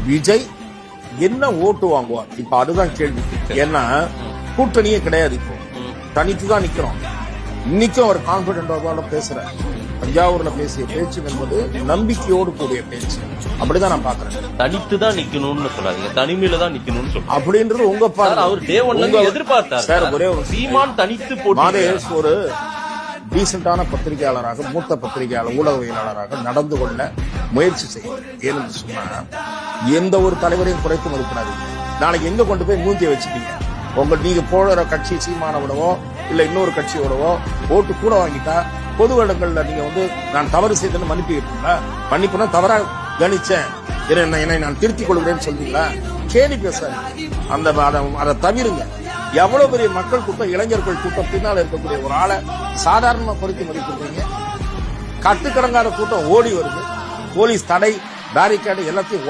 விஜய் என்ன ஓட்டு வாங்குவார்? இப்ப அதுதான் கேள்வி. ஏன்னா கூட்டணியே கிடையாது, இப்போ தனித்துதான் நிக்கிறோம். இன்னைக்கும் அவர் கான்பிடென்டோட பேசுறாரு. தஞ்சாவூர்ல பேசிய பேச்சு என்பது நம்பிக்கையோடு கூடிய பேச்சு. அப்படிதான் நான் பாக்குறேன். தனித்துதான் நிக்கணும்னு சொல்லாதீங்க, தனிமையில தான் நிக்கணும்னு சொல்லுங்க அப்படின்றது உங்க பார்வை. அவர் டே ஒன்ல எதிர்பார்த்தார் சார். ஒரே ஒரு சீமான் தனித்து போட்டு மாதேஷ் ஒரு டீசென்டான பத்திரிகையாளராக, மூத்த பத்திரிகையாளர், ஊடகவியலாளராக நடந்து கொள்ள முயற்சி செய்யும். ஏன்னு சொன்னா எந்த ஒரு தலைவரையும் குறைத்து மதிப்பிடாதீங்க. நாளைக்கு எங்க கொண்டு போய் மூஞ்சியை வச்சுப்பீங்க? நீங்க போடுற கட்சி சீமானவிடவோ இல்ல இன்னொரு கட்சியோடவோ ஓட்டு கூட வாங்கிட்டா பொது இடங்கள்ல நீங்க நான் தவறு செய்தேன்னு மன்னிப்பீங்களா? மன்னிப்புனா தவறா கணிச்சேன், என்னை நான் திருத்திக் கொள்கிறேன்னு சொல்றீங்களா? கேலி பேசாது. அதை தவிருங்க. எவ்வளவு பெரிய மக்கள் கூட்டம், இளைஞர்கள் கூட்டம் பின்னால் இருக்கக்கூடிய ஒரு ஆளை சாதாரணமா குறைத்து மதிப்பிடுறீங்க. கட்டுக்கடங்காத கூட்டம் ஓடி வருது. போலீஸ் தடை, பேரிகேடு எல்லாத்தையும்